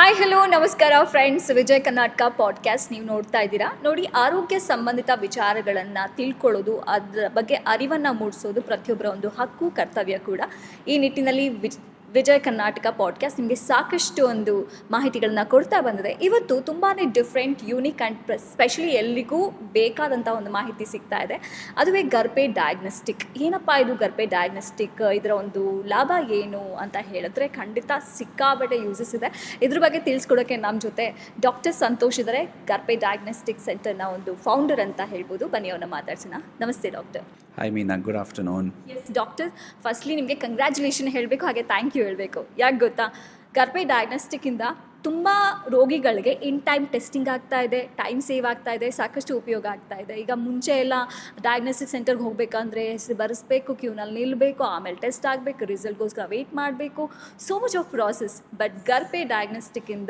Hi hello ನಮಸ್ಕಾರ friends, Vijay Karnataka podcast ನೀವು ನೋಡ್ತಾ ಇದ್ದೀರಾ. ನೋಡಿ, ಆರೋಗ್ಯ ಸಂಬಂಧಿತ ವಿಚಾರಗಳನ್ನು ತಿಳ್ಕೊಳ್ಳೋದು, ಅದರ ಬಗ್ಗೆ ಅರಿವನ್ನು ಮೂಡಿಸೋದು ಪ್ರತಿಯೊಬ್ಬರ ಒಂದು ಹಕ್ಕು, ಕರ್ತವ್ಯ ಕೂಡ. ಈ ನಿಟ್ಟಿನಲ್ಲಿ ವಿಜಯ್ ಕರ್ನಾಟಕ ಪಾಡ್ಕಾಸ್ಟ್ ನಿಮಗೆ ಸಾಕಷ್ಟು ಒಂದು ಮಾಹಿತಿಗಳನ್ನ ಕೊಡ್ತಾ ಬಂದಿದೆ. ಇವತ್ತು ತುಂಬಾ ಡಿಫ್ರೆಂಟ್, ಯೂನಿಕ್ ಆ್ಯಂಡ್ ಸ್ಪೆಷಲಿ ಎಲ್ಲಿಗೂ ಬೇಕಾದಂಥ ಒಂದು ಮಾಹಿತಿ ಸಿಗ್ತಾ ಇದೆ. ಅದುವೇ ಗರ್ಭೆ ಡಯಾಗ್ನೋಸ್ಟಿಕ್. ಏನಪ್ಪ ಇದು ಗರ್ಭೆ ಡಯಾಗ್ನೋಸ್ಟಿಕ್, ಇದರ ಒಂದು ಲಾಭ ಏನು ಅಂತ ಹೇಳಿದ್ರೆ ಖಂಡಿತ ಸಿಕ್ಕಾಬಟ್ಟೆ ಯೂಸಸ್ ಇದೆ. ಇದ್ರ ಬಗ್ಗೆ ತಿಳಿಸ್ಕೊಡೋಕ್ಕೆ ನಮ್ಮ ಜೊತೆ ಡಾಕ್ಟರ್ ಸಂತೋಷ್ ಇದ್ದಾರೆ, ಗರ್ಭೆ ಡಯಾಗ್ನೋಸ್ಟಿಕ್ ಸೆಂಟರ್ನ ಒಂದು ಫೌಂಡರ್ ಅಂತ ಹೇಳ್ಬೋದು. ಬನ್ನಿ ಅವ್ರನ್ನ ಮಾತಾಡ್ಸೋಣ. ನಮಸ್ತೆ doctor. Hi Meena, good afternoon. Yes doctor, firstly ನಿಮಗೆ ಕಂಗ್ರ್ಯಾಚುಲೇಷನ್ ಹೇಳಬೇಕು, ಹಾಗೆ ಥ್ಯಾಂಕ್ ಯು ಹೇಳಬೇಕು. ಯಾಕೆ ಗೊತ್ತಾ, ಗರ್ಭೆ ಡಯಾಗ್ನೋಸ್ಟಿಕ್ಕಿಂದ ತುಂಬ ರೋಗಿಗಳಿಗೆ ಇನ್ ಟೈಮ್ ಟೆಸ್ಟಿಂಗ್ ಆಗ್ತಾ ಇದೆ, ಟೈಮ್ ಸೇವ್ ಆಗ್ತಾ ಇದೆ, ಸಾಕಷ್ಟು ಉಪಯೋಗ ಆಗ್ತಾ ಇದೆ. ಈಗ ಮುಂಚೆ ಎಲ್ಲ ಡಯಾಗ್ನೋಸ್ಟಿಕ್ ಸೆಂಟರ್ಗೆ ಹೋಗಬೇಕಂದ್ರೆ ಹೆಸರು ಬರೆಸ್ಬೇಕು, ಕ್ಯೂನಲ್ಲಿ ನಿಲ್ಲಬೇಕು, ಆಮೇಲೆ ಟೆಸ್ಟ್ ಆಗಬೇಕು, ರಿಸಲ್ಟ್ಗೋಸ್ಕರ ವೆಯ್ಟ್ ಮಾಡಬೇಕು, so much of process. But ಗರ್ಭೆ ಡಯಾಗ್ನೋಸ್ಟಿಕ್ಕಿಂದ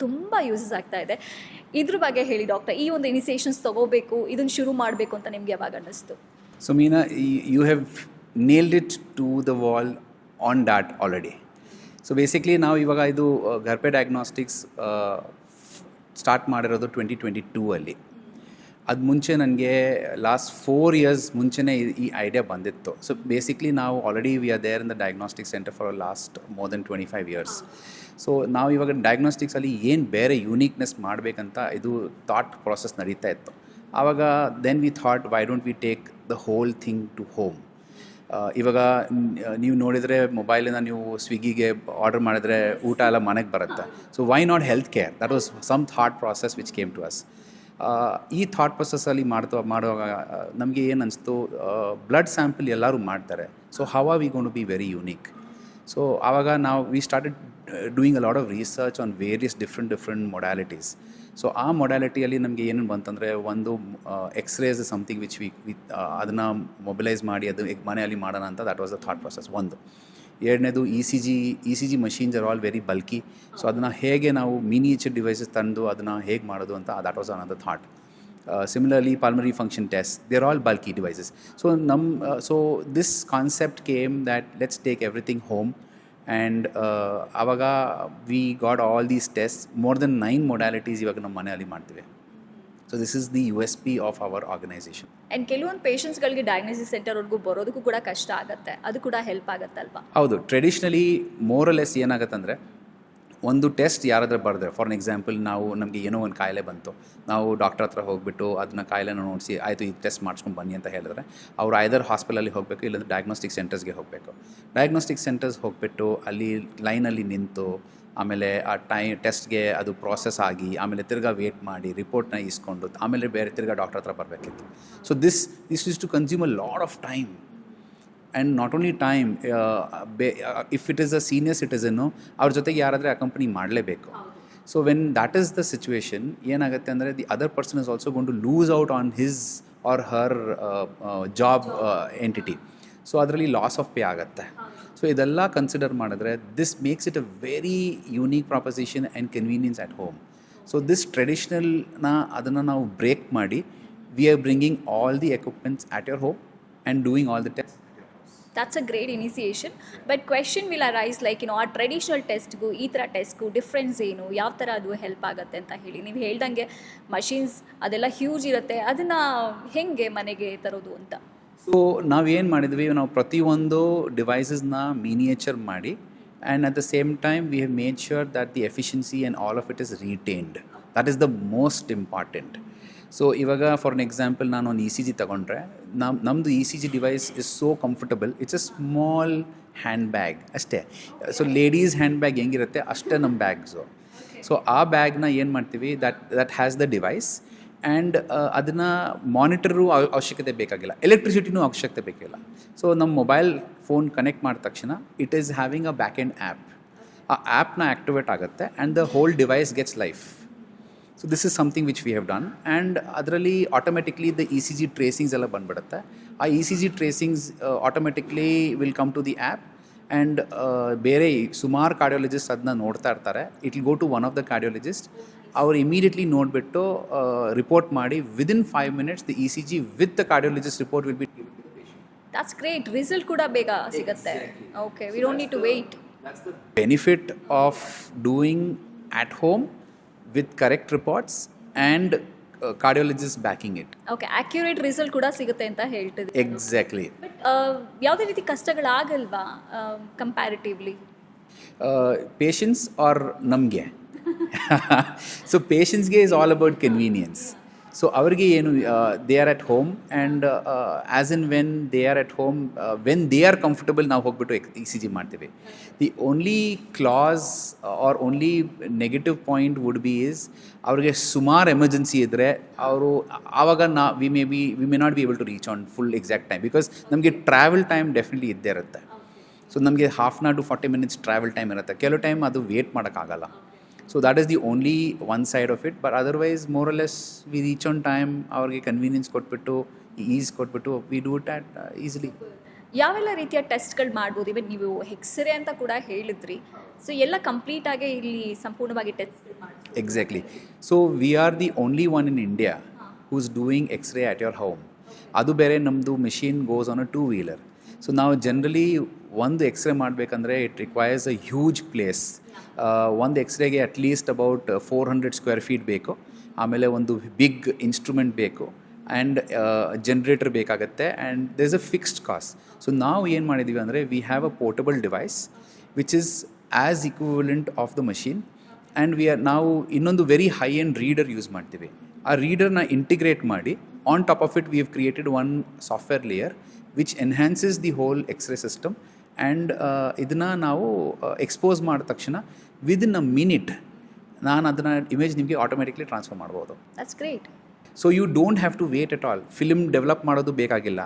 ತುಂಬ ಯೂಸಸ್ ಆಗ್ತಾ ಇದೆ. ಇದ್ರ ಬಗ್ಗೆ ಹೇಳಿ ಡಾಕ್ಟರ್. ಈ ಒಂದು ಇನಿಷಿಯೇಷನ್ಸ್ ತೊಗೋಬೇಕು, ಇದನ್ನು ಶುರು ಮಾಡಬೇಕು ಅಂತ ನಿಮ್ಗೆ ಯಾವಾಗ ಅನ್ನಿಸ್ತು? So Meena, you have nailed it to the wall on that already. So basically ನಾವು ಇವಾಗ ಇದು ಗರ್ಭೆ ಡಯಾಗ್ನೋಸ್ಟಿಕ್ಸ್ ಸ್ಟಾರ್ಟ್ ಮಾಡಿರೋದು 2022 ಅಲ್ಲಿ. ಅದು ಮುಂಚೆ ನನಗೆ ಲಾಸ್ಟ್ 4 years ಮುಂಚೆನೇ ಈ ಐಡಿಯಾ ಬಂದಿತ್ತು. ಸೊ ಬೇಸಿಕ್ಲಿ ನಾವು already we are there in the diagnostic centre for last more than 25 years. So ನಾವು ಇವಾಗ ಡಯಾಗ್ನೋಸ್ಟಿಕ್ಸಲ್ಲಿ ಏನು ಬೇರೆ ಯೂನಿಕ್ನೆಸ್ ಮಾಡಬೇಕಂತ ಇದು ಥಾಟ್ ಪ್ರಾಸೆಸ್ ನಡೀತಾ ಇತ್ತು. ಆವಾಗ then we thought, why don't we take the whole thing to home. ಇವಾಗ ನೀವು ನೋಡಿದರೆ ಮೊಬೈಲಿಂದ ನೀವು ಸ್ವಿಗ್ಗಿಗೆ ಆರ್ಡರ್ ಮಾಡಿದರೆ ಊಟ ಎಲ್ಲ ಮನೆಗೆ ಬರುತ್ತೆ. So why not health care? That was some thought process which came to us. ಈ ಥಾಟ್ ಪ್ರೊಸೆಸ್ಸಲ್ಲಿ ಮಾಡುವಾಗ ನಮಗೆ ಏನು ಅನಿಸ್ತು, ಬ್ಲಡ್ ಸ್ಯಾಂಪಲ್ ಎಲ್ಲರೂ ಮಾಡ್ತಾರೆ, so how are we gonna be very unique. So ಆವಾಗ ನಾವು we started doing a lot of research on various different modalities. So ಆ ಮೊಡ್ಯಾಲಿಟಿಯಲ್ಲಿ ನಮಗೆ ಏನೇನು ಬಂತಂದರೆ, ಒಂದು ಎಕ್ಸ್ರೇಸ್ ಸಮಥಿಂಗ್ ವಿಚ್ ವಿ ಅದನ್ನು ಮೊಬಿಲೈಸ್ ಮಾಡಿ ಅದು ಮನೆಯಲ್ಲಿ ಮಾಡೋಣ ಅಂತ, that was the thought process ಒಂದು. ಎರಡನೇದು E C G machines are all very bulky. So ಅದನ್ನು ಹೇಗೆ ನಾವು ಮಿನಿಯೇಚರ್ ಡಿವೈಸಸ್ ತಂದು ಅದನ್ನು ಹೇಗೆ ಮಾಡೋದು ಅಂತ, that was another thought. Similarly, pulmonary function tests, they're all bulky devices. So this concept came that let's take everything home, and avaga we got all these tests, more than 9 modalities ivaga ನಮ್ಮ ಮನೆಯಲ್ಲಿ ಮಾಡ್ತೀವಿ. So this is the USP of our organization. And ಕೆಲವೊಂದು ಪೇಷಂಟ್ಸ್ಗಳಿಗೆ diagnosis ಸೆಂಟರ್ವರೆಗೂ ಬರೋದಕ್ಕೂ ಕೂಡ ಕಷ್ಟ ಆಗುತ್ತೆ, ಅದು ಕೂಡ help ಆಗುತ್ತಲ್ವಾ? ಹೌದು, ಟ್ರೆಡಿಷ್ನಲಿ ಮೋರಲೆಸ್ ಏನಾಗುತ್ತಂದರೆ, ಒಂದು ಟೆಸ್ಟ್ ಯಾರಾದರೂ ಬರೆದ್ರೆ, ಫಾರ್ ಎಕ್ಸಾಂಪಲ್ ನಮಗೆ ಏನೋ ಒಂದು ಕಾಯಿಲೆ ಬಂತು, ನಾವು ಡಾಕ್ಟರ್ ಹತ್ರ ಹೋಗಿಬಿಟ್ಟು ಅದನ್ನ ಕಾಯಿಲೆನ ನೋಡಿಸಿ ಆಯಿತು ಈ ಟೆಸ್ಟ್ ಮಾಡಿಸ್ಕೊಂಡು ಬನ್ನಿ ಅಂತ ಹೇಳಿದ್ರೆ, ಅವ್ರು ಐದರ್ ಹಾಸ್ಪಿಟಲಲ್ಲಿ ಹೋಗಬೇಕು, ಇಲ್ಲಾಂದರೆ ಡಯಾಗ್ನೋಸ್ಟಿಕ್ ಸೆಂಟರ್ಸ್ಗೆ ಹೋಗಬೇಕು. ಡಯಾಗ್ನೋಸ್ಟಿಕ್ ಸೆಂಟರ್ಸ್ ಹೋಗಿಬಿಟ್ಟು ಅಲ್ಲಿ ಲೈನಲ್ಲಿ ನಿಂತು, ಆಮೇಲೆ ಆ ಟೆಸ್ಟ್ಗೆ ಅದು ಪ್ರಾಸೆಸ್ ಆಗಿ, ಆಮೇಲೆ ತಿರ್ಗಾ ವೇಟ್ ಮಾಡಿ ರಿಪೋರ್ಟ್ನ ಇಸ್ಕೊಂಡು, ಆಮೇಲೆ ಬೇರೆ ತಿರ್ಗಾ ಡಾಕ್ಟರ್ ಹತ್ರ ಬರಬೇಕಿತ್ತು. So this is to consume a lot of time. And not only time, if it is a senior citizen, ಅವ್ರ ಜೊತೆಗೆ ಯಾರಾದರೆ ಅಕಂಪನಿ ಮಾಡಲೇಬೇಕು. So when that is the situation, ಏನಾಗುತ್ತೆ ಅಂದರೆ the other person is also gone to lose out on his or her job entity. So ಅದರಲ್ಲಿ loss of pay ಆಗುತ್ತೆ. So ಇದೆಲ್ಲ consider ಮಾಡಿದ್ರೆ this makes it a very unique proposition and convenience at home. So this ಟ್ರೆಡಿಷ್ನಲ್ನ ಅದನ್ನು ನಾವು break ಮಾಡಿ, we are bringing all the equipments at your home and doing all the test. That's a great initiation. But question will arise like, ಆ traditional ಟೆಸ್ಟ್ಗೂ ಈ ಥರ ಟೆಸ್ಟ್ಗೂ difference ಏನು, ಯಾವ ಥರ ಅದು ಹೆಲ್ಪ್ ಆಗುತ್ತೆ ಅಂತ ಹೇಳಿ. ನೀವು ಹೇಳ್ದಂಗೆ ಮಷೀನ್ಸ್ ಅದೆಲ್ಲ ಹ್ಯೂಜ್ ಇರುತ್ತೆ, ಅದನ್ನು ಹೆಂಗೆ ಮನೆಗೆ ತರೋದು ಅಂತ? ಸೊ ನಾವೇನು ಮಾಡಿದ್ವಿ, ನಾವು ಪ್ರತಿಯೊಂದು ಡಿವೈಸಸ್ನ ಮಿನಿಯೇಚರ್ ಮಾಡಿ, and at the same time we have made sure that the efficiency and all of it is retained. That is the most important. So ಇವಾಗ ಫಾರ್ ಎನ್ ಎಕ್ಸಾಂಪಲ್ ನಾನು ಒಂದು ಇ ಸಿ ಜಿ ತೊಗೊಂಡ್ರೆ, ನಮ್ಮದು E C G device is so comfortable. It's a small hand bag ಅಷ್ಟೇ. So ladies hand bag ಹೆಂಗಿರುತ್ತೆ ಅಷ್ಟೇ ನಮ್ಮ bags. So ಆ ಬ್ಯಾಗ್ನ ಏನು ಮಾಡ್ತೀವಿ, that has the device, and ಅದನ್ನು ಮಾನಿಟರು ಅವಶ್ಯಕತೆ ಬೇಕಾಗಿಲ್ಲ, ಎಲೆಕ್ಟ್ರಿಸಿಟಿನೂ ಅವಶ್ಯಕತೆ ಬೇಕಿಲ್ಲ. ಸೊ ನಮ್ಮ ಮೊಬೈಲ್ ಫೋನ್ ಕನೆಕ್ಟ್ ಮಾಡಿದ ತಕ್ಷಣ it is having a back end app. ಆ ಆ್ಯಪ್ನ ಆ್ಯಕ್ಟಿವೇಟ್ ಆಗುತ್ತೆ and the whole device gets life. So this is something which we have done. And ಅದರಲ್ಲಿ automatically the E C G tracings ಎಲ್ಲ ಬಂದುಬಿಡುತ್ತೆ. ಆ E C G tracings automatically will come to the app, and ಬೇರೆ ಸುಮಾರು cardiologist ಅದನ್ನ ನೋಡ್ತಾ ಇರ್ತಾರೆ. It will go to one of the cardiologist. ಅವ್ರು ಇಮಿಡಿಯೇಟ್ಲಿ ನೋಡಿಬಿಟ್ಟು ರಿಪೋರ್ಟ್ ಮಾಡಿ, within 5 minutes the E C G with the cardiologist report will be. That's great. Result ಕೂಡ ಬೇಗ ಸಿಗುತ್ತೆ. Okay, we don't need to wait. That's the benefit of doing at home with correct reports and cardiologists backing it. Okay, accurate result ಕೂಡ ಸಿಗುತ್ತೆ ಅಂತ ಹೇಳ್ತಿದ್ದೆ. Exactly. But ಯಾವುದೇ ರೀತಿ ಕಷ್ಟಗಳಾಗಲ್ವಾ ಕಂಪ್ಯಾರಿಟಿವ್ಲಿ? Patients or ನಮಗೆ ಸೊ ಪೇಷನ್ಸ್ಗೆ is all about convenience. So ಅವ್ರಿಗೆ ಏನು they are at home and as in when they are at home, when they are comfortable ನಾವು ಹೋಗ್ಬಿಟ್ಟು ECG ಮಾಡ್ತೀವಿ. The only class or only negative point would be is ಅವ್ರಿಗೆ ಸುಮಾರು emergency ಇದ್ದರೆ ಅವರು ಆವಾಗ we may not be able to reach on full exact time, because ನಮಗೆ travel time definitely ಇದ್ದೇ ಇರುತ್ತೆ. ಸೊ ನಮಗೆ half an hour to 40 minutes travel time ಇರುತ್ತೆ. ಕೆಲವು ಟೈಮ್ ಅದು ವೇಟ್ ಮಾಡೋಕ್ಕಾಗಲ್ಲ. So that is the only one side of it, but otherwise more or less we reach on time, ಅವ್ರಿಗೆ convenience ಕೊಟ್ಬಿಟ್ಟು is ಕೊಟ್ಬಿಟ್ಟು we do it at easily. ಯಾವೆಲ್ಲ ರೀತಿಯ ಟೆಸ್ಟ್ಗಳು ಮಾಡ್ಬೋದು? ಇವನ್ ನೀವು ಎಕ್ಸ್ರೇ ಅಂತ ಕೂಡ ಹೇಳಿದ್ರಿ, ಸೊ ಎಲ್ಲ ಕಂಪ್ಲೀಟ್ ಆಗಿ ಇಲ್ಲಿ ಸಂಪೂರ್ಣವಾಗಿ ಟೆಸ್ಟ್ ಮಾಡ್ಬೋದು. Exactly. So we are the only one in India who's doing X-ray at your home. ಅದು ಬೇರೆ ನಮ್ಮದು machine goes on a 2-wheeler. So ನಾವು ಜನರಲಿ ಒಂದು ಎಕ್ಸ್ರೇ ಮಾಡಬೇಕಂದ್ರೆ it requires a huge place. ಒಂದು ಎಕ್ಸ್ರೇಗೆ ಅಟ್ಲೀಸ್ಟ್ ಅಬೌಟ್ 400 square feet ಬೇಕು, ಆಮೇಲೆ ಒಂದು ಬಿಗ್ ಇನ್ಸ್ಟ್ರೂಮೆಂಟ್ ಬೇಕು, ಆ್ಯಂಡ್ ಜನ್ರೇಟರ್ ಬೇಕಾಗುತ್ತೆ, and there is a fixed cost. So ನಾವು ಏನು ಮಾಡಿದ್ದೀವಿ ಅಂದರೆ we have a portable device which is as equivalent of the machine, and ನಾವು ಇನ್ನೊಂದು very high end reader use ಮಾಡ್ತೀವಿ. ಆ ರೀಡರ್ನ ಇಂಟಿಗ್ರೇಟ್ ಮಾಡಿ on top of it we have created one software layer which enhances the whole X-ray system. And ಇದನ್ನು ನಾವು expose ಮಾಡಿದ ತಕ್ಷಣ within a minute ನಾನು ಅದನ್ನು ಇಮೇಜ್ ನಿಮಗೆ ಆಟೋಮೆಟಿಕ್ಲಿ ಟ್ರಾನ್ಸ್ಫರ್ ಮಾಡ್ಬೋದು. That's great. So you don't have to wait at all. Film develop ಮಾಡೋದು ಬೇಕಾಗಿಲ್ಲ.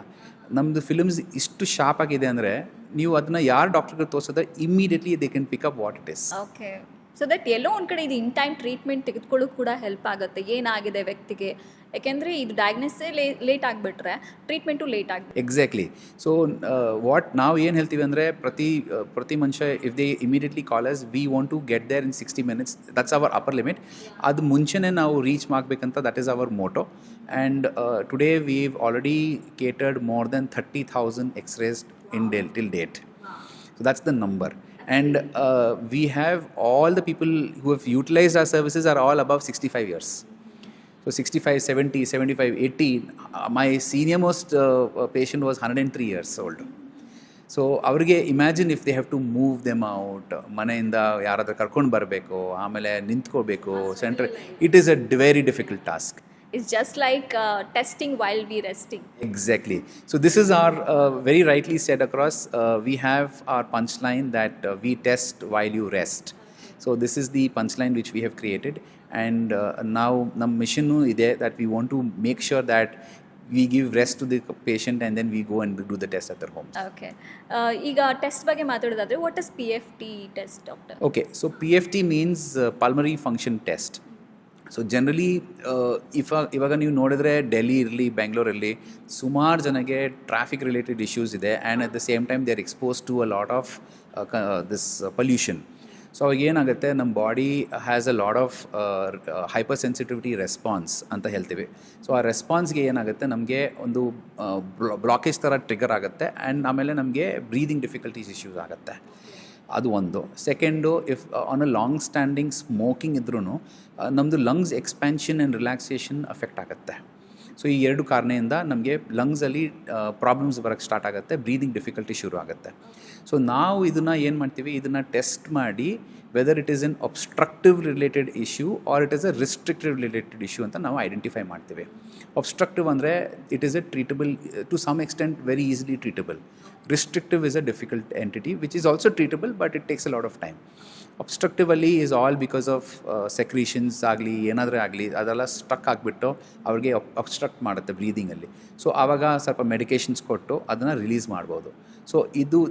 ನಮ್ಮದು ಫಿಲ್ಮ್ಸ್ ಇಷ್ಟು ಶಾರ್ಪ್ ಆಗಿದೆ ಅಂದರೆ ನೀವು ಅದನ್ನು ಯಾರು ಡಾಕ್ಟರ್ಗೆ ತೋರಿಸಿದ್ರೆ immediately they can pick up what it is. Okay, so that ಎಲ್ಲೋ ಒಂದು ಕಡೆ ಇದು ಇನ್ ಟೈಮ್ ಟ್ರೀಟ್ಮೆಂಟ್ ತೆಗೆದುಕೊಳ್ಳೋಕೆ ಕೂಡ ಹೆಲ್ಪ್ ಆಗುತ್ತೆ, ಏನಾಗಿದೆ ವ್ಯಕ್ತಿಗೆ. ಯಾಕೆಂದರೆ ಇದು ಡಯಾಗ್ನೋಸೇ ಲೇಟ್ ಆಗಿಬಿಟ್ರೆ ಟ್ರೀಟ್ಮೆಂಟು ಲೇಟ್ ಆಗುತ್ತೆ. ಎಕ್ಸಾಕ್ಟ್ಲಿ. ಸೊ ವಾಟ್ ನಾವು ಏನು ಹೇಳ್ತೀವಿ ಅಂದರೆ ಪ್ರತಿ ಮನುಷ್ಯ if they immediately callers we want to get there in 60 minutes. That's our upper limit. ಅದು ಮುಂಚೆನೇ ನಾವು ರೀಚ್ ಮಾಡಬೇಕಂತ that is our motto. And today we've already catered more than 30,000 X-rays till date. So that's the number. And we have all the people who have utilized our services are all above 65 years. So 65, 70, 75, 80. My senior most patient was 103 years old. So ಅವ್ರಿಗೆ imagine if they have to move them out, ಮನೆಯಿಂದ ಯಾರಾದರೂ ಕರ್ಕೊಂಡು ಬರಬೇಕು, ಆಮೇಲೆ ನಿಂತ್ಕೋಬೇಕು centre, it is a very difficult task. It's just like testing while we resting. Exactly. So this is our very rightly said across. We have our punchline that we test while you rest. So this is the punchline which we have created, and now ನಮ್ಮ ಮಿಷನ್ನು ಇದೆ that we want to make sure that we give rest to the patient and then we go and do the test at their home. Okay. ಈಗ test ಬಗ್ಗೆ ಮಾತಾಡೋದಾದ್ರೆ what is PFT test, doctor? Okay, so PFT means pulmonary function test. So generally ಇವಾಗ ನೀವು ನೋಡಿದ್ರೆ ಡೆಲ್ಲಿ ಇರಲಿ, ಬೆಂಗಳೂರಲ್ಲಿ ಸುಮಾರು ಜನಕ್ಕೆ traffic related issues ಇದೆ, and at the same time they are expose to a lot of this pollution. So ಅವಾಗ ಏನಾಗುತ್ತೆ, ನಮ್ಮ body has a lot of hyper sensitivity response ಅಂತ ಹೇಳ್ತೀವಿ. ಸೊ ಆ ರೆಸ್ಪಾನ್ಸ್ಗೆ ಏನಾಗುತ್ತೆ, ನಮಗೆ ಒಂದು ಬ್ಲಾಕೇಜ್ ಥರ ಟ್ರಿಗರ್ ಆಗುತ್ತೆ, ಆ್ಯಂಡ್ ಆಮೇಲೆ ನಮಗೆ ಬ್ರೀದಿಂಗ್ ಡಿಫಿಕಲ್ಟೀಸ್ ಇಶ್ಯೂಸ್ ಆಗುತ್ತೆ. ಅದು ಒಂದು. Second, if on a long standing smoking ಇದ್ರೂ ನಮ್ಮದು lungs expansion and relaxation affect ಆಗುತ್ತೆ. ಸೊ ಈ ಎರಡು ಕಾರಣದಿಂದ ನಮಗೆ ಲಂಗ್ಸಲ್ಲಿ ಪ್ರಾಬ್ಲಮ್ಸ್ ಬರೋಕ್ಕೆ ಸ್ಟಾರ್ಟ್ ಆಗುತ್ತೆ, ಬ್ರೀದಿಂಗ್ ಡಿಫಿಕಲ್ಟಿ ಶುರು ಆಗುತ್ತೆ. ಸೊ ನಾವು ಇದನ್ನು ಏನು ಮಾಡ್ತೀವಿ, ಇದನ್ನು ಟೆಸ್ಟ್ ಮಾಡಿ whether it is an obstructive related issue or it is a restrictive related issue ಅಂತ ನಾವು ಐಡೆಂಟಿಫೈ ಮಾಡ್ತೀವಿ. ಒಬ್ಸ್ಟ್ರಕ್ಟಿವ್ ಅಂದರೆ it is a treatable to some extent, very easily treatable. Restrictive is a difficult entity which is also treatable but it takes a lot of time. Obstructive ಅಲ್ಲಿ is all because of secretions ಆಗಲಿ ಏನಾದರೂ ಆಗಲಿ ಅದೆಲ್ಲ stuck ಆಗಿಬಿಟ್ಟು ಅವ್ರಿಗೆ obstruct ಮಾಡುತ್ತೆ ಬ್ರೀದಿಂಗಲ್ಲಿ. So ಆವಾಗ ಸ್ವಲ್ಪ ಮೆಡಿಕೇಷನ್ಸ್ ಕೊಟ್ಟು ಅದನ್ನು ರಿಲೀಸ್ ಮಾಡ್ಬೋದು. So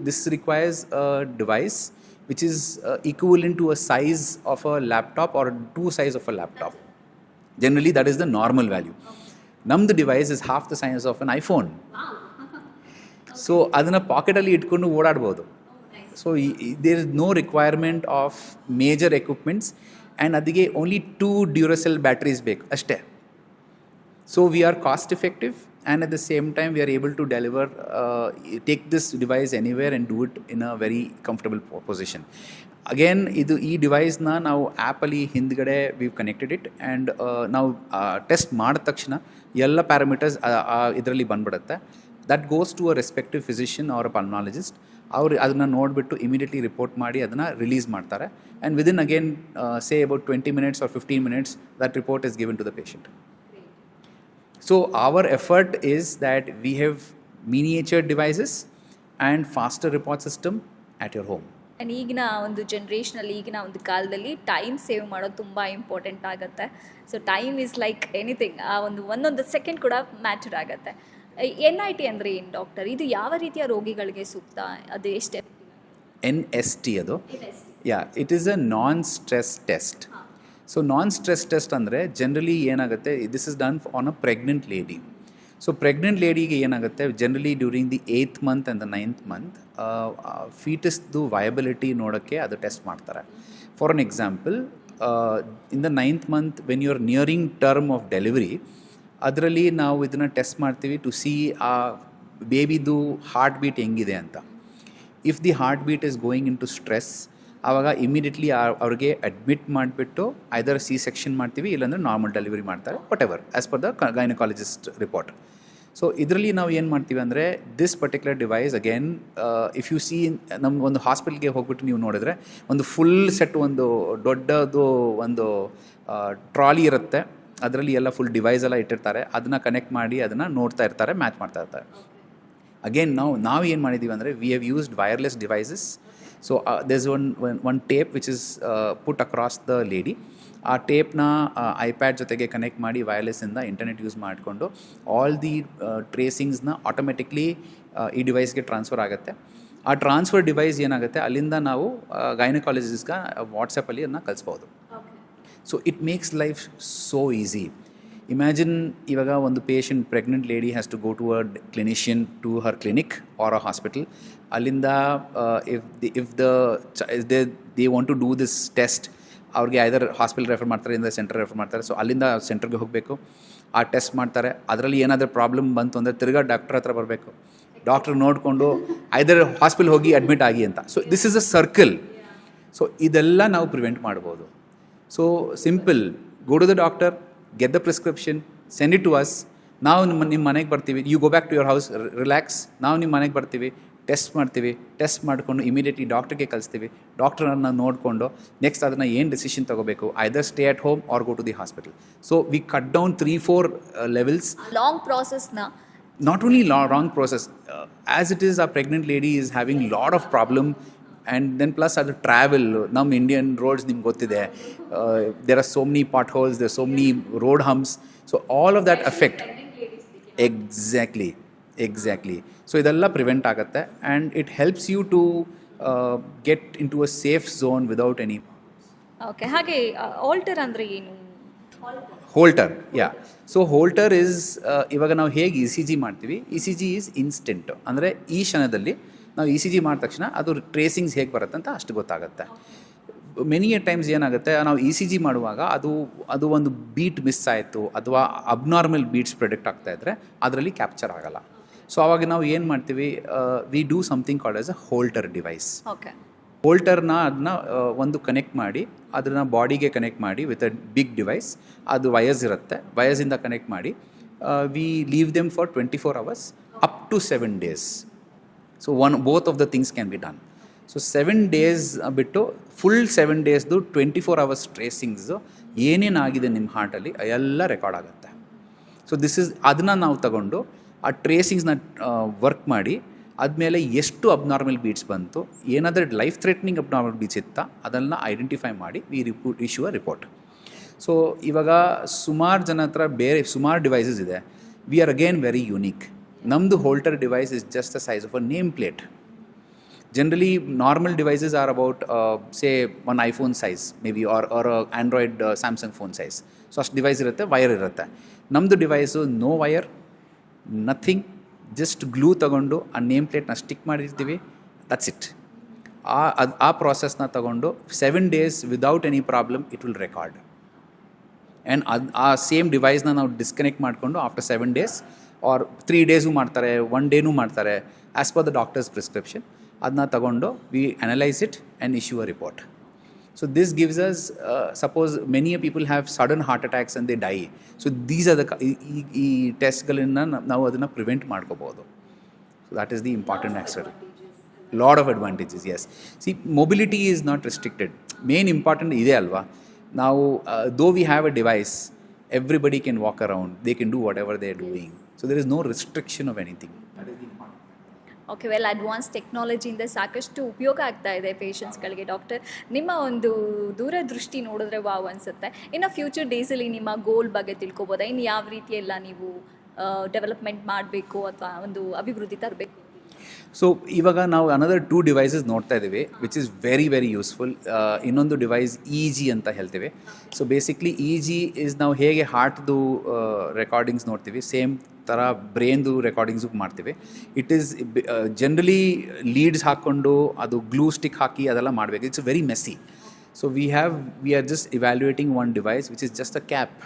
this requires a device which is equivalent to a size of a laptop or 2 size of a laptop. Generally that is the normal value. Namdu device is half the size of an iPhone. So ಅದನ್ನು ಪಾಕೆಟಲ್ಲಿ ಇಟ್ಕೊಂಡು ಓಡಾಡ್ಬೋದು. So there is no requirement of major equipments, and ಅದಕ್ಕೆ only 2 Duracell batteries ಬೇಕು ಅಷ್ಟೇ. So we are cost effective and at the same time we are able to deliver, take this device anywhere and do it in a very comfortable position. Again ಇದು ಈ ಡಿವೈಸ್ನ ನಾವು ಆ್ಯಪಲ್ಲಿ ಹಿಂದ್ಗಡೆ we connected it and ನಾವು test ಮಾಡಿದ ತಕ್ಷಣ ಎಲ್ಲ ಪ್ಯಾರಾಮೀಟರ್ಸ್ ಇದರಲ್ಲಿ ಬಂದ್ಬಿಡುತ್ತೆ. That goes to a respective physician or a pulmonologist. ಅವರು ಅದನ್ನು ನೋಡಿಬಿಟ್ಟು ಇಮಿಡಿಯೇಟ್ಲಿ ರಿಪೋರ್ಟ್ ಮಾಡಿ ಅದನ್ನು ರಿಲೀಸ್ ಮಾಡ್ತಾರೆ. And within again say about 20 minutes or 15 minutes that report is given to the patient. So our effort is that we have miniature devices and faster report system at your home. And ಈಗಿನ ಒಂದು ಜನ್ರೇಷನಲ್ಲಿ, ಈಗಿನ ಒಂದು ಕಾಲದಲ್ಲಿ time save ಮಾಡೋದು ತುಂಬ important ಆಗುತ್ತೆ. So time is like anything. ಆ ಒಂದೊಂದು ಸೆಕೆಂಡ್ ಕೂಡ ಮ್ಯಾಟರ್ ಆಗುತ್ತೆ. NIT ಅಂದರೆ ಏನು ಡಾಕ್ಟರ್? ಇದು ಯಾವ ರೀತಿಯ ರೋಗಿಗಳಿಗೆ ಸೂಕ್ತ? ಅದು ಎಷ್ಟು? NST ಅದು, yeah, it is a non stress test. So non stress test ಅಂದರೆ ಜನರಲಿ ಏನಾಗುತ್ತೆ, this is done on a pregnant lady. So pregnant ಲೇಡಿಗೆ ಏನಾಗುತ್ತೆ, generally during the 8th month and the 9th month ಫೀಟಸ್ದು viability ನೋಡೋಕ್ಕೆ ಅದು test ಮಾಡ್ತಾರೆ. For an example, in the 9th month when you are nearing term of delivery, ಅದರಲ್ಲಿ ನಾವು ಇದನ್ನು test ಮಾಡ್ತೀವಿ ಟು ಸಿ ಆ ಬೇಬಿದು ಹಾರ್ಟ್ ಬೀಟ್ ಹೆಂಗಿದೆ ಅಂತ. If the heart beat is going into stress, ಆವಾಗ ಇಮಿಡಿಯೇಟ್ಲಿ ಅವ್ರಿಗೆ ಅಡ್ಮಿಟ್ ಮಾಡಿಬಿಟ್ಟು ಐದರ್ C-section ಮಾಡ್ತೀವಿ, ಇಲ್ಲಾಂದರೆ ನಾರ್ಮಲ್ ಡೆಲಿವರಿ ಮಾಡ್ತಾರೆ, whatever as per the gynaecologist report. So ಇದರಲ್ಲಿ ನಾವು ಏನು ಮಾಡ್ತೀವಿ ಅಂದರೆ, this particular device again if you see, ನಮ್ಗೆ ಒಂದು ಹಾಸ್ಪಿಟ್ಲ್ಗೆ ಹೋಗ್ಬಿಟ್ಟು ನೀವು ನೋಡಿದ್ರೆ ಒಂದು ಫುಲ್ ಸೆಟ್, ಒಂದು ದೊಡ್ಡದು ಒಂದು ಟ್ರಾಲಿ ಇರುತ್ತೆ, ಅದರಲ್ಲಿ ಎಲ್ಲ ಫುಲ್ ಡಿವೈಸ್ ಎಲ್ಲ ಇಟ್ಟಿರ್ತಾರೆ, ಅದನ್ನು ಕನೆಕ್ಟ್ ಮಾಡಿ ಅದನ್ನು ನೋಡ್ತಾ ಇರ್ತಾರೆ, ಮ್ಯಾಚ್ ಮಾಡ್ತಾ ಇರ್ತಾರೆ. ಅಗೇನ್ ನಾವು ಏನು ಮಾಡಿದ್ದೀವಿ ಅಂದರೆ, we have used wireless devices. So there is one tape which is put across the lady. ಆ ಟೇಪ್ನ ಐಪ್ಯಾಡ್ ಜೊತೆಗೆ ಕನೆಕ್ಟ್ ಮಾಡಿ ವೈರ್ಲೆಸ್ಸಿಂದ ಇಂಟರ್ನೆಟ್ ಯೂಸ್ ಮಾಡಿಕೊಂಡು ಆಲ್ ದಿ ಟ್ರೇಸಿಂಗ್ಸ್ನ ಆಟೋಮೆಟಿಕ್ಲಿ ಈ ಡಿವೈಸ್ಗೆ ಟ್ರಾನ್ಸ್ಫರ್ ಆಗುತ್ತೆ. ಆ ಟ್ರಾನ್ಸ್ಫರ್ ಡಿವೈಸ್ ಏನಾಗುತ್ತೆ, ಅಲ್ಲಿಂದ ನಾವು ಗೈನಕಾಲಜಿಸ್ಟ್ಗೆ ವಾಟ್ಸಪ್ಪಲ್ಲಿ ಅದನ್ನ ಕಳಿಸ್ಬೋದು. So it makes life so easy. Imagine, ಇವಾಗ ಒಂದು patient, pregnant lady has to go to a clinician, to her clinic or a hospital. ಅಲ್ಲಿಂದ if they want to do this test, ಅವ್ರಿಗೆ ಐದರ್ ಹಾಸ್ಪಿಟಲ್ ರೆಫರ್ ಮಾಡ್ತಾರೆ, ಇಂದ centre refer ಮಾಡ್ತಾರೆ. So ಅಲ್ಲಿಂದ ಸೆಂಟರ್ಗೆ ಹೋಗಬೇಕು, ಆ ಟೆಸ್ಟ್ ಮಾಡ್ತಾರೆ. ಅದರಲ್ಲಿ ಏನಾದರೂ ಪ್ರಾಬ್ಲಮ್ ಬಂತು ಅಂದರೆ ತಿರ್ಗಾ ಡಾಕ್ಟರ್ ಹತ್ರ ಬರಬೇಕು, ಡಾಕ್ಟ್ರ್ ನೋಡಿಕೊಂಡು ಐದರ್ ಹಾಸ್ಪಿಟಲ್ ಹೋಗಿ ಅಡ್ಮಿಟ್ ಆಗಿ ಅಂತ. So this is a circle. So ಇದೆಲ್ಲ ನಾವು ಪ್ರಿವೆಂಟ್ ಮಾಡ್ಬೋದು. So simple, go to the doctor, get the prescription, send it to us. ನಾವು ನಿಮ್ಮ ಮನೆಗೆ ಬರ್ತೀವಿ, you go back to your house, relax. ನಾವು ನಿಮ್ಮ ಮನೆಗೆ ಬರ್ತೀವಿ, ಟೆಸ್ಟ್ ಮಾಡ್ತೀವಿ, ಟೆಸ್ಟ್ ಮಾಡಿಕೊಂಡು ಇಮಿಡಿಯೇಟ್ಲಿ ಡಾಕ್ಟ್ರಿಗೆ ಕಳಿಸ್ತೀವಿ. ಡಾಕ್ಟ್ರನ್ನ ನೋಡಿಕೊಂಡು ನೆಕ್ಸ್ಟ್ ಅದನ್ನು ಏನು ಡಿಸಿಷನ್ ತೊಗೋಬೇಕು, either stay at home or go to the hospital. So we cut down 3-4 levels. Long ಪ್ರಾಸೆಸ್ನ, not only wrong process, as it is, our pregnant lady is having lot of problem, and then plus ಅದು travel, ನಮ್ಮ Indian roads ನಿಮ್ಗೆ ಗೊತ್ತಿದೆ, there are so many potholes, there are so many road humps, so all of that affect. Exactly. So ಇದೆಲ್ಲ prevent ಆಗುತ್ತೆ, and it helps you to get into a safe zone without any. Okay. ಹಾಗೆ alter ಅಂದರೆ ಏನು? ಹೋಲ್ಟರ್, ಯಾ. So ಹೋಲ್ಟರ್ is, ಇವಾಗ ನಾವು ಹೇಗೆ ECG ಮಾಡ್ತೀವಿ, ECG is instant. ಅಂದರೆ ಈ ಕ್ಷಣದಲ್ಲಿ ನಾವು ECG ಮಾಡಿದ ತಕ್ಷಣ ಅದು ಟ್ರೇಸಿಂಗ್ಸ್ ಹೇಗೆ ಬರುತ್ತೆ ಅಂತ ಅಷ್ಟು ಗೊತ್ತಾಗುತ್ತೆ. ಮೆನಿ ಟೈಮ್ಸ್ ಏನಾಗುತ್ತೆ, ನಾವು ECG ಮಾಡುವಾಗ ಅದು ಒಂದು ಬೀಟ್ ಮಿಸ್ ಆಯಿತು ಅಥವಾ ಅಬ್ನಾರ್ಮಲ್ ಬೀಟ್ಸ್ ಪ್ರೆಡಿಕ್ಟ್ ಆಗ್ತಾ ಇದ್ದರೆ ಅದರಲ್ಲಿ ಕ್ಯಾಪ್ಚರ್ ಆಗಲ್ಲ. ಸೊ ಆವಾಗ ನಾವು ಏನು ಮಾಡ್ತೀವಿ, we do something called as a Holter device. Okay. ಹೋಲ್ಟರ್ನ ಅದನ್ನ ಒಂದು ಕನೆಕ್ಟ್ ಮಾಡಿ, ಅದನ್ನು ಬಾಡಿಗೆ ಕನೆಕ್ಟ್ ಮಾಡಿ ವಿತ್ ಅ ಬಿಗ್ ಡಿವೈಸ್. ಅದು ವಯರ್ಸ್ ಇರುತ್ತೆ, ವಯರ್ಸಿಂದ ಕನೆಕ್ಟ್ ಮಾಡಿ we leave them for 24 hours up to 7 days. So both of the things can be done. So 7 days ಬಿಟ್ಟು ಫುಲ್ 7 daysದು 24 hours ಟ್ರೇಸಿಂಗ್ಸು ಏನೇನಾಗಿದೆ ನಿಮ್ಮ ಹಾರ್ಟಲ್ಲಿ ಎಲ್ಲ ರೆಕಾರ್ಡ್ ಆಗುತ್ತೆ. ಸೊ ಅದನ್ನು ನಾವು ತಗೊಂಡು ಆ ಟ್ರೇಸಿಂಗ್ಸ್ನ ವರ್ಕ್ ಮಾಡಿ, ಆದಮೇಲೆ ಎಷ್ಟು ಅಬ್ನಾರ್ಮಲ್ ಬೀಟ್ಸ್ ಬಂತು, ಏನಾದರೂ ಲೈಫ್ ಥ್ರೆಟ್ನಿಂಗ್ ಅಬ್ನಾರ್ಮಲ್ ಬೀಟ್ಸ್ ಇತ್ತಾ ಅದನ್ನು ಐಡೆಂಟಿಫೈ ಮಾಡಿ we issue a report. So ಇವಾಗ ಸುಮಾರು ಜನ ಹತ್ರ ಸುಮಾರು ಡಿವೈಸಸ್ ಇದೆ. We are again very unique. ನಮ್ಮದು Holter device is just the size of a name plate. Generally normal devices are about say one iPhone size may be, or Android Samsung phone size. So ಅಷ್ಟು device ಇರುತ್ತೆ, wire ಇರುತ್ತೆ. ನಮ್ಮದು device no wire, nothing, just glue ತಗೊಂಡು ಆ name ಪ್ಲೇಟ್ನ stick ಮಾಡಿರ್ತೀವಿ, that's it. ಆ ಪ್ರಾಸೆಸ್ನ ತಗೊಂಡು 7 days without any problem it will record. And ಆ ಸೇಮ್ ಡಿವೈಸ್ನ ನಾವು ಡಿಸ್ಕನೆಕ್ಟ್ ಮಾಡಿಕೊಂಡು ಆಫ್ಟರ್ 7 days ಆರ್ 3 ಡೇಸು ಮಾಡ್ತಾರೆ, 1 ಡೇನೂ ಮಾಡ್ತಾರೆ, as per the doctor's prescription. ಅದನ್ನ ತಗೊಂಡು we analyse it and issue a report. So this gives us, suppose many people have sudden heart attacks and they die. So these are the ಈ ಟೆಸ್ಟ್ಗಳನ್ನು ನಾವು ಅದನ್ನು prevent ಮಾಡ್ಕೋಬೋದು. So that is the important aspect. Lot of advantages, yes. See, mobility is not restricted. Main important ಇದೆ ಅಲ್ವಾ, ನಾವು though we have a device, everybody can walk around, they can do whatever they are doing. So there is no restriction of anything. Okay, well advance ಟೆಕ್ನಾಲಜಿಯಿಂದ ಸಾಕಷ್ಟು ಉಪಯೋಗ ಆಗ್ತಾ ಇದೆ ಪೇಷಂಟ್ಸ್ಗಳಿಗೆ. Doctor, ನಿಮ್ಮ ಒಂದು ದೂರದೃಷ್ಟಿ ನೋಡಿದ್ರೆ ವಾವ್ ಅನಿಸುತ್ತೆ. ಇನ್ನು ಫ್ಯೂಚರ್ ಡೇಸಲ್ಲಿ ನಿಮ್ಮ ಗೋಲ್ ಬಗ್ಗೆ ತಿಳ್ಕೊಬೋದಾ? ಇನ್ನು ಯಾವ ರೀತಿ ಎಲ್ಲ ನೀವು ಡೆವಲಪ್ಮೆಂಟ್ ಮಾಡಬೇಕು ಅಥವಾ ಒಂದು ಅಭಿವೃದ್ಧಿ ತರಬೇಕು? ಸೊ ಇವಾಗ ನಾವು ಅನದರ್ 2 ಡಿವೈಸಸ್ ನೋಡ್ತಾ ಇದ್ದೀವಿ which is very very useful. ಇನ್ನೊಂದು ಡಿವೈಸ್ EG ಅಂತ ಹೇಳ್ತೀವಿ. ಸೊ ಬೇಸಿಕ್ಲಿ EG ಇಸ್ ನಾವು ಹೇಗೆ ಹಾರ್ಟ್ದು ರೆಕಾರ್ಡಿಂಗ್ಸ್ ನೋಡ್ತೀವಿ, ಸೇಮ್ ಥರ ಬ್ರೈನ್ದು ರೆಕಾರ್ಡಿಂಗ್ಸು ಮಾಡ್ತೀವಿ. ಇಟ್ ಈಸ್ ಜನರಲಿ ಲೀಡ್ಸ್ ಹಾಕ್ಕೊಂಡು ಅದು ಗ್ಲೂ ಸ್ಟಿಕ್ ಹಾಕಿ ಅದೆಲ್ಲ ಮಾಡಬೇಕು. It's very messy. So we are just evaluating one device which is just a cap.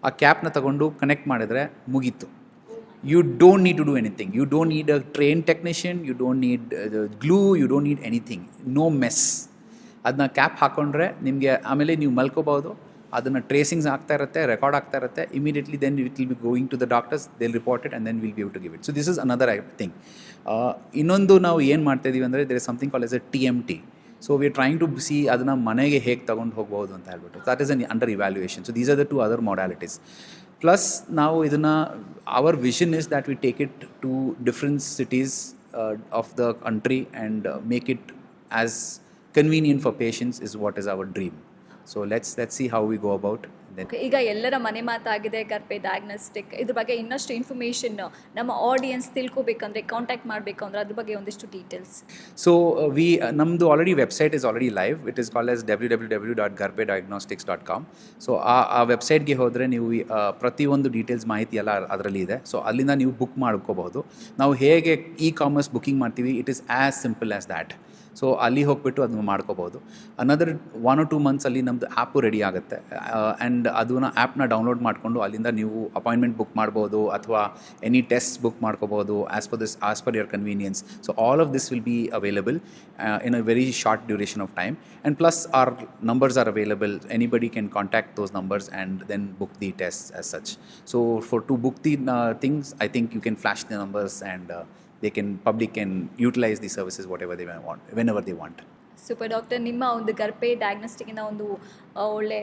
ಆ ಕ್ಯಾಪ್ನ ತಗೊಂಡು ಕನೆಕ್ಟ್ ಮಾಡಿದರೆ ಮುಗೀತು. You don't need to do anything. You don't need a trained technician. You don't need glue. You don't need anything. No mess. ಅದನ್ನ cap ಹಾಕ್ಕೊಂಡ್ರೆ ನಿಮಗೆ ಆಮೇಲೆ ನೀವು ಮಲ್ಕೋಬೋದು. ಅದನ್ನು ಟ್ರೇಸಿಂಗ್ಸ್ ಆಗ್ತಾ ಇರುತ್ತೆ, ರೆಕಾರ್ಡ್ ಆಗ್ತಾ ಇರುತ್ತೆ. Immediately then it will be going to the doctors, they will report it and then will be able to give it. So this is another thing. ಇನ್ನೊಂದು ನಾವು ಏನು ಮಾಡ್ತಾ ಇದ್ದೀವಿ ಅಂದರೆ there is something call as a TMT. So we are trying to see ಅದನ್ನು ಮನೆಗೆ ಹೇಗೆ ತೊಗೊಂಡು ಹೋಗ್ಬೋದು ಅಂತ ಹೇಳ್ಬಿಟ್ಟು. That is an under evaluation. So these are the 2 other modalities. Plus ನಾವು ಇದನ್ನು our vision is that we take it to different cities of the country and make it as convenient for patients is what is our dream. So let's see how we go about. ಈಗ ಎಲ್ಲರ ಮನೆ ಮಾತಾಗಿದೆ ಗರ್ಭೆ diagnostic. ಇದ್ರ ಬಗ್ಗೆ ಇನ್ನಷ್ಟು information ನಮ್ಮ audience ತಿಳ್ಕೊಬೇಕಂದ್ರೆ, contact ಮಾಡಬೇಕು ಅಂದರೆ ಅದ್ರ ಬಗ್ಗೆ ಒಂದಿಷ್ಟು ಡೀಟೇಲ್ಸ್. ಸೊ ನಮ್ಮದು already website is already live. It is called as www.garbediagnostics.com. So ಆ ವೆಬ್ಸೈಟ್ಗೆ ಹೋದರೆ ನೀವು ಪ್ರತಿಯೊಂದು ಡೀಟೇಲ್ಸ್ ಮಾಹಿತಿ ಎಲ್ಲ ಅದರಲ್ಲಿ ಇದೆ. ಸೊ ಅಲ್ಲಿಂದ ನೀವು ಬುಕ್ ಮಾಡ್ಕೋಬಹುದು. ನಾವು ಹೇಗೆ ಕಾಮರ್ಸ್ ಬುಕ್ಕಿಂಗ್ ಮಾಡ್ತೀವಿ, it is as simple as that. So ಅಲ್ಲಿ ಹೋಗ್ಬಿಟ್ಟು ಅದನ್ನು ಮಾಡ್ಕೋಬೋದು. ಅನದರ್ 1 or 2 ಮಂತ್ಸಲ್ಲಿ ನಮ್ಮದು ಆ್ಯಪು ರೆಡಿ ಆಗುತ್ತೆ. ಆ್ಯಂಡ್ ಅದನ್ನು ಆ್ಯಪ್ನ ಡೌನ್ಲೋಡ್ ಮಾಡಿಕೊಂಡು ಅಲ್ಲಿಂದ ನೀವು ಅಪಾಯಿಂಟ್ಮೆಂಟ್ ಬುಕ್ ಮಾಡ್ಬೋದು ಅಥವಾ ಎನಿ ಟೆಸ್ಟ್ ಬುಕ್ ಮಾಡ್ಕೋಬೋದು as per your convenience. So all of this will be available in a very short duration of time. And plus are numbers are available. Anybody can contact those numbers and then book the tests as such. So to book the things, I think you can flash the numbers and public can utilize the services whatever they want, whenever they want. Super doctor, ನಿಮ್ಮ ಒಂದು ಗರ್ಭೆ ಡಯಾಗ್ನೋಸ್ಟಿಕ್ಕಿಂದ ಒಂದು ಒಳ್ಳೆ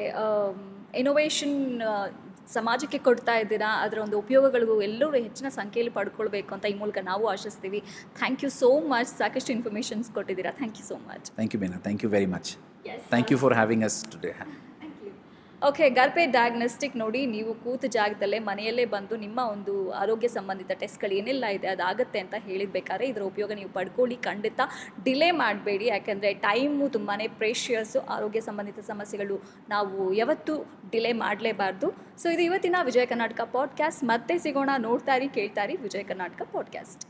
innovation ಸಮಾಜಕ್ಕೆ ಕೊಡ್ತಾ ಇದ್ದೀರಾ. ಅದರ ಒಂದು ಉಪಯೋಗಗಳು ಎಲ್ಲರೂ ಹೆಚ್ಚಿನ ಸಂಖ್ಯೆಯಲ್ಲಿ ಪಡ್ಕೊಳ್ಬೇಕು ಅಂತ ಈ ಮೂಲಕ ನಾವು ಆಶಿಸ್ತೀವಿ. Thank you so much. ಸಾಕಷ್ಟು ಇನ್ಫಾರ್ಮೇಷನ್ಸ್ ಕೊಟ್ಟಿದ್ದೀರಾ. Thank you so much. Thank you, Beena. Thank you very much. Thank you for having us today. Okay, Garbhe diagnostic ನೋಡಿ, ನೀವು ಕೂತ ಜಾಗದಲ್ಲೇ ಮನೆಯಲ್ಲೇ ಬಂದು ನಿಮ್ಮ ಒಂದು ಆರೋಗ್ಯ ಸಂಬಂಧಿತ ಟೆಸ್ಟ್ಗಳು ಏನೆಲ್ಲ ಇದೆ ಅದಾಗುತ್ತೆ ಅಂತ ಹೇಳಿದ್ಬೇಕಾದ್ರೆ ಇದರ ಉಪಯೋಗ ನೀವು ಪಡ್ಕೊಳ್ಳಿ. ಖಂಡಿತ ಡಿಲೇ ಮಾಡಬೇಡಿ, ಯಾಕೆಂದರೆ ಟೈಮು ತುಂಬಾ ಪ್ರೇಷಿಯಸ್ಸು. ಆರೋಗ್ಯ ಸಂಬಂಧಿತ ಸಮಸ್ಯೆಗಳು ನಾವು ಯಾವತ್ತೂ ಡಿಲೇ ಮಾಡಲೇಬಾರ್ದು. ಸೊ ಇದು ಇವತ್ತಿನ ವಿಜಯ ಕರ್ನಾಟಕ ಪಾಡ್ಕಾಸ್ಟ್. ಮತ್ತೆ ಸಿಗೋಣ. ನೋಡ್ತಾ ಇರಿ, ಕೇಳ್ತಾ ಇರಿ ವಿಜಯ ಕರ್ನಾಟಕ ಪಾಡ್ಕಾಸ್ಟ್.